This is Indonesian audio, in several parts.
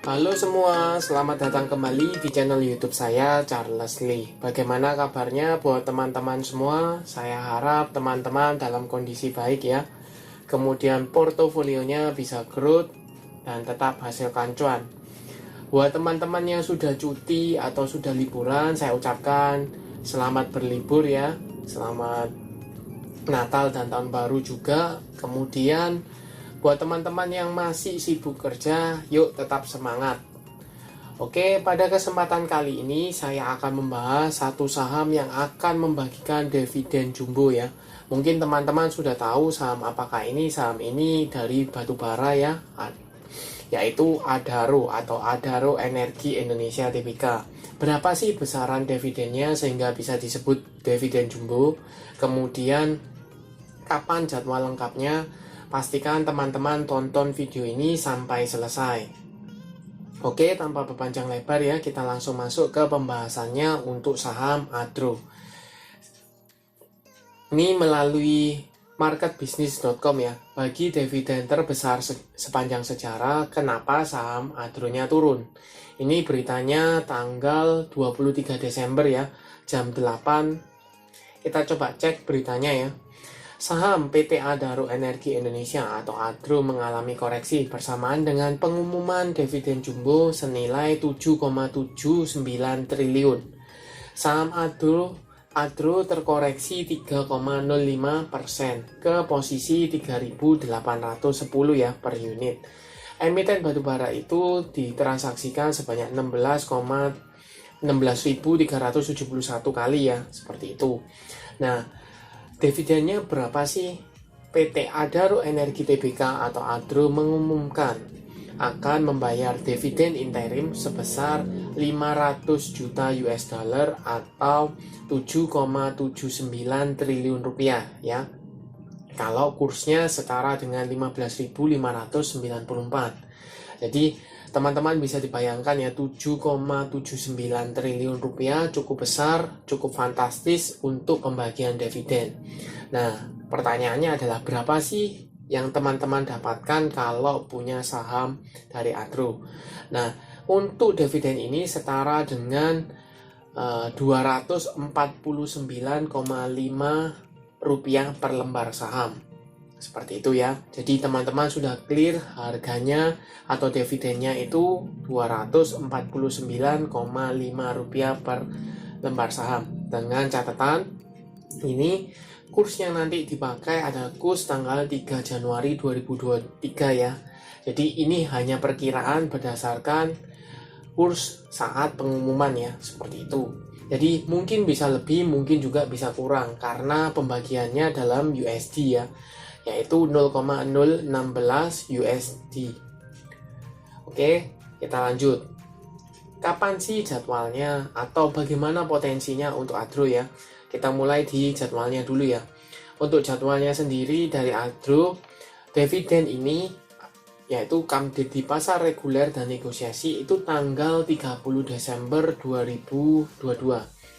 Halo semua, selamat datang kembali di channel YouTube saya, Charles Lee. Bagaimana kabarnya buat teman-teman semua? Saya harap teman-teman dalam kondisi baik ya. Kemudian portofolionya bisa growth dan tetap hasilkan cuan. Buat teman-teman yang sudah cuti atau sudah liburan, saya ucapkan selamat berlibur ya. Selamat Natal dan Tahun Baru juga. Kemudian buat teman-teman yang masih sibuk kerja, yuk tetap semangat. Oke, pada kesempatan kali ini saya akan membahas satu saham yang akan membagikan dividen jumbo ya. Mungkin teman-teman sudah tahu saham apakah ini. Saham ini dari batubara ya, yaitu Adaro atau Adaro Energi Indonesia Tbk. Berapa sih besaran dividennya sehingga bisa disebut dividen jumbo? Kemudian kapan jadwal lengkapnya? Pastikan teman-teman tonton video ini sampai selesai. Oke, tanpa berpanjang lebar ya, kita langsung masuk ke pembahasannya untuk saham Adro. Ini melalui marketbusiness.com ya. Bagi dividen terbesar sepanjang sejarah, kenapa saham Adro-nya turun? Ini beritanya tanggal 23 Desember ya, jam 8. Kita coba cek beritanya ya. Saham PT Adaro Energi Indonesia atau Adro mengalami koreksi bersamaan dengan pengumuman dividen jumbo senilai 7,79 triliun. Saham Adro terkoreksi 3,05% ke posisi 3.810 ya per unit. Emiten batubara itu ditransaksikan sebanyak 16.371 kali ya, seperti itu. Nah, dividennya berapa sih? PT Adaro Energi Tbk atau Adro mengumumkan akan membayar dividen interim sebesar 500 juta US dollar atau 7,79 triliun rupiah ya. Kalau kursnya setara dengan 15.594. Jadi teman-teman bisa dibayangkan ya, 7,79 triliun rupiah cukup besar, cukup fantastis untuk pembagian dividen. Nah, pertanyaannya adalah berapa sih yang teman-teman dapatkan kalau punya saham dari Adro? Nah, untuk dividen ini setara dengan 249,5 rupiah per lembar saham. Seperti itu ya. Jadi teman-teman sudah clear harganya atau dividennya itu 249,5 rupiah per lembar saham. Dengan catatan ini kurs yang nanti dipakai adalah kurs tanggal 3 Januari 2023 ya. Jadi ini hanya perkiraan berdasarkan kurs saat pengumuman ya, seperti itu. Jadi mungkin bisa lebih, mungkin juga bisa kurang karena pembagiannya dalam USD ya, yaitu 0,016 USD. Oke, kita lanjut. Kapan sih jadwalnya atau bagaimana potensinya untuk Adro ya? Kita mulai di jadwalnya dulu ya. Untuk jadwalnya sendiri dari Adro, dividen ini yaitu come date di pasar reguler dan negosiasi itu tanggal 30 Desember 2022.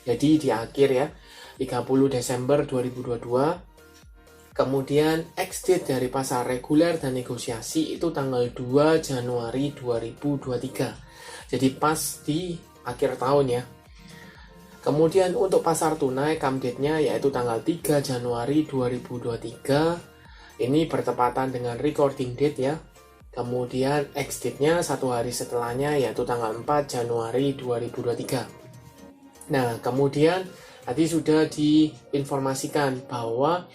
Jadi di akhir ya, 30 Desember 2022. Kemudian ex-date dari pasar reguler dan negosiasi itu tanggal 2 Januari 2023. Jadi pas di akhir tahun ya. Kemudian untuk pasar tunai come date-nya yaitu tanggal 3 Januari 2023. Ini bertepatan dengan recording date ya. Kemudian ex-date-nya satu hari setelahnya yaitu tanggal 4 Januari 2023. Nah, kemudian tadi sudah diinformasikan bahwa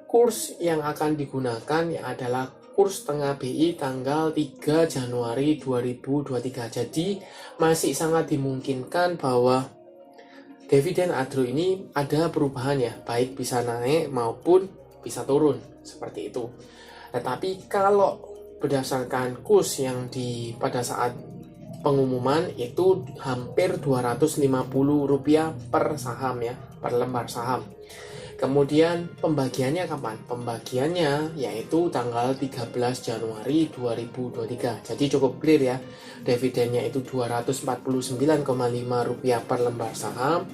kurs yang akan digunakan adalah kurs tengah BI tanggal 3 Januari 2023. Jadi masih sangat dimungkinkan bahwa dividen Adro ini ada perubahan ya, baik bisa naik maupun bisa turun, seperti itu. Tetapi kalau berdasarkan kurs yang pada saat pengumuman itu hampir 250 rupiah per saham ya, per lembar saham. Kemudian pembagiannya kapan? Pembagiannya yaitu tanggal 13 Januari 2023. Jadi cukup clear ya. Dividennya itu 249,5 rupiah per lembar saham.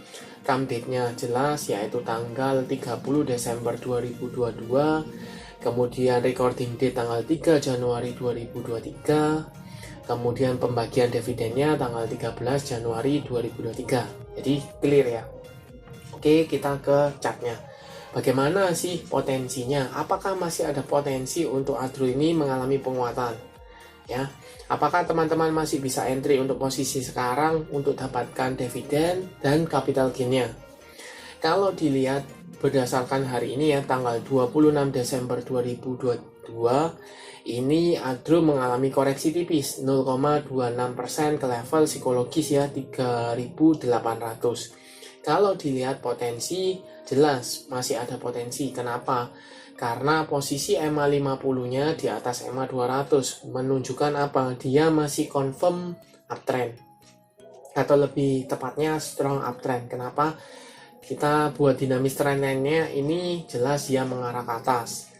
Come date-nya jelas yaitu tanggal 30 Desember 2022. Kemudian recording date tanggal 3 Januari 2023. Kemudian pembagian dividennya tanggal 13 Januari 2023. Jadi clear ya. Oke, kita ke chartnya. Bagaimana sih potensinya? Apakah masih ada potensi untuk Adro ini mengalami penguatan? Ya, apakah teman-teman masih bisa entry untuk posisi sekarang untuk dapatkan dividen dan capital gain-nya? Kalau dilihat berdasarkan hari ini ya, tanggal 26 Desember 2022, ini Adro mengalami koreksi tipis 0,26% ke level psikologis ya 3.800. Kalau dilihat potensi, jelas masih ada potensi. Kenapa? Karena posisi EMA 50-nya di atas EMA 200 menunjukkan apa? Dia masih confirm uptrend. Atau lebih tepatnya strong uptrend. Kenapa? Kita buat dinamis trend line-nya ini jelas dia mengarah ke atas.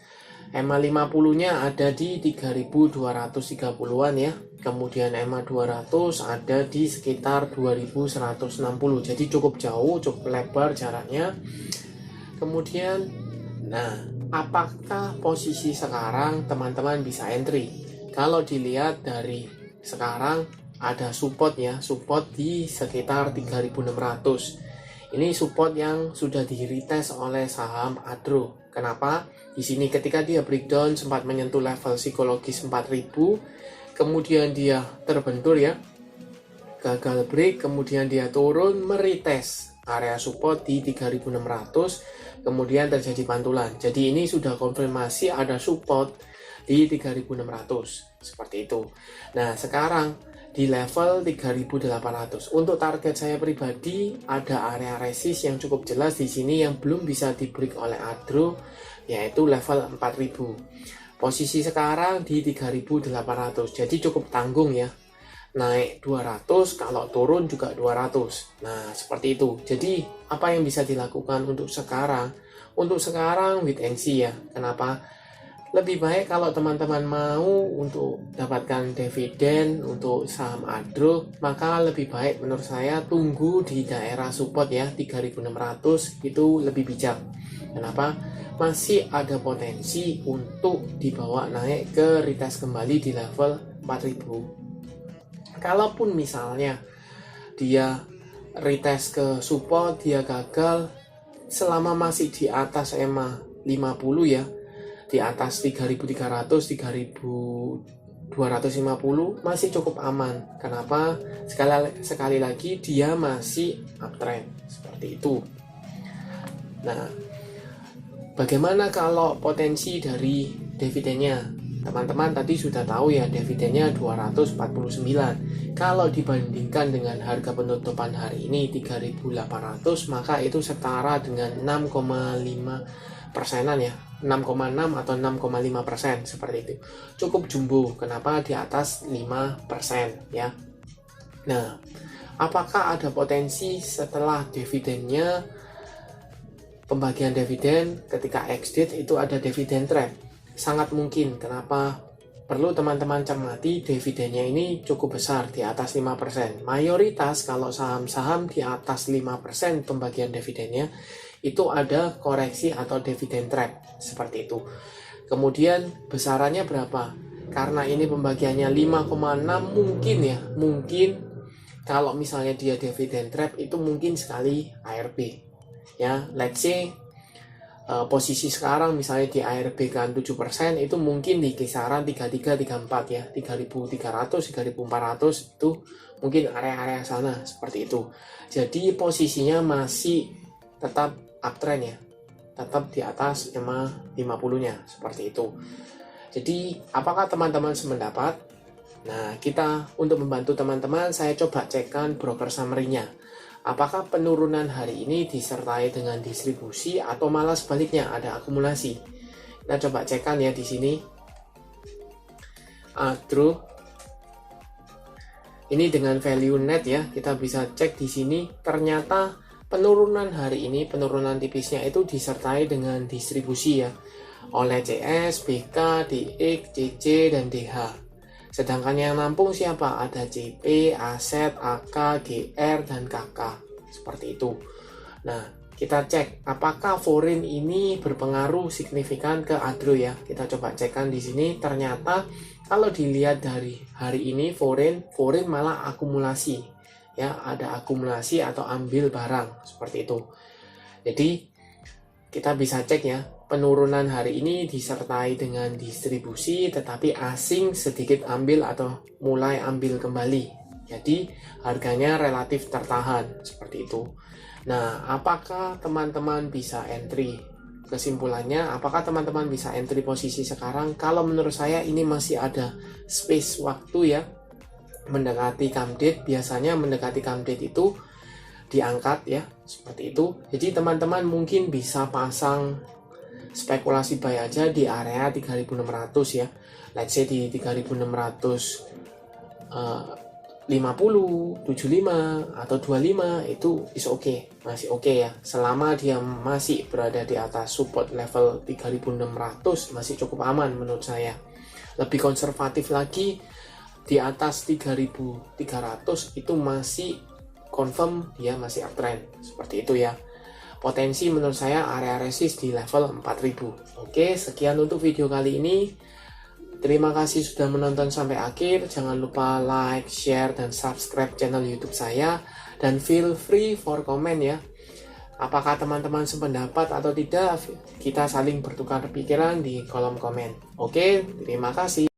EMA 50-nya ada di 3.230-an ya. Kemudian EMA 200 ada di sekitar 2.160. Jadi cukup jauh, cukup lebar jaraknya. Kemudian, nah, apakah posisi sekarang teman-teman bisa entry? Kalau dilihat dari sekarang ada support ya, support di sekitar 3.600. Ini support yang sudah di retest oleh saham Adro. Kenapa? Di sini ketika dia breakdown sempat menyentuh level psikologis 4.000, kemudian dia terbentur ya, gagal break, kemudian dia turun meretest area support di 3.600, kemudian terjadi pantulan. Jadi ini sudah konfirmasi ada support di 3.600 seperti itu. Nah, sekarang di level 3.800. Untuk target saya pribadi ada area resist yang cukup jelas di sini yang belum bisa di break oleh Adro, yaitu level 4.000. Posisi sekarang di 3.800. Jadi cukup tanggung ya. Naik 200, kalau turun juga 200. Nah, seperti itu. Jadi, apa yang bisa dilakukan untuk sekarang? Untuk sekarang wait and see ya. Kenapa? Lebih baik kalau teman-teman mau untuk dapatkan dividen untuk saham Adro, maka lebih baik menurut saya tunggu di daerah support ya 3.600, itu lebih bijak. Kenapa? Masih ada potensi untuk dibawa naik ke retest kembali di level 4.000. Kalaupun misalnya dia retest ke support, dia gagal, selama masih di atas EMA 50 ya, di atas 3.300, 3.250 masih cukup aman. Kenapa? Sekali lagi dia masih uptrend seperti itu. Nah, bagaimana kalau potensi dari dividennya? Teman-teman tadi sudah tahu ya, dividennya 249. Kalau dibandingkan dengan harga penutupan hari ini 3.800, maka itu setara dengan 6,5 persenan ya, 6,6 atau 6,5% seperti itu. Cukup jumbo. Kenapa? Di atas 5% ya. Nah, apakah ada potensi setelah dividennya, pembagian dividen ketika exit itu ada dividen trap? Sangat mungkin. Kenapa? Perlu teman-teman cermati, dividennya ini cukup besar, di atas 5%. Mayoritas kalau saham-saham di atas 5% pembagian dividennya itu ada koreksi atau dividen trap seperti itu. Kemudian besarannya berapa? Karena ini pembagiannya 5,6, mungkin ya, mungkin kalau misalnya dia dividen trap itu mungkin sekali ARB ya. Let's say posisi sekarang misalnya di ARB kan 7%, itu mungkin di kisaran 33, 34 ya, 3.300, 3.400 itu mungkin area-area sana seperti itu. Jadi posisinya masih tetap uptrend ya, tetap di atas EMA 50-nya seperti itu. Jadi apakah teman-teman sependapat? Nah, kita untuk membantu teman-teman, saya coba cekkan broker summary-nya. Apakah penurunan hari ini disertai dengan distribusi atau malah sebaliknya ada akumulasi? Kita coba cekkan ya di sini. Adro ini dengan value net ya, kita bisa cek di sini. Ternyata penurunan hari ini, penurunan tipisnya itu disertai dengan distribusi ya, oleh CS, BK, DX, CC, dan DH. Sedangkan yang nampung siapa? Ada CP, Aset, AK, GR, dan KK. Seperti itu. Nah, kita cek apakah foreign ini berpengaruh signifikan ke ADRO ya. Kita coba cekkan di sini. Ternyata kalau dilihat dari hari ini foreign malah akumulasi ya, ada akumulasi atau ambil barang seperti itu. Jadi kita bisa cek ya, penurunan hari ini disertai dengan distribusi, tetapi asing sedikit ambil atau mulai ambil kembali. Jadi harganya relatif tertahan seperti itu. Nah, apakah teman-teman bisa entry? Kesimpulannya, apakah teman-teman bisa entry posisi sekarang? Kalau menurut saya ini masih ada space waktu ya, mendekati come date. Biasanya mendekati come date itu diangkat ya, seperti itu. Jadi teman-teman mungkin bisa pasang spekulasi buy aja di area 3600 ya. Let's say di 3650, 75 atau 25 itu is okay, masih oke ya. Selama dia masih berada di atas support level 3600 masih cukup aman menurut saya. Lebih konservatif lagi di atas 3300 itu masih confirm ya, masih uptrend seperti itu ya. Potensi menurut saya area resist di level 4000. Oke, sekian untuk video kali ini. Terima kasih sudah menonton sampai akhir. Jangan lupa like, share, dan subscribe channel YouTube saya. Dan feel free for comment ya. Apakah teman-teman sependapat atau tidak? Kita saling bertukar pikiran di kolom komen. Oke, terima kasih.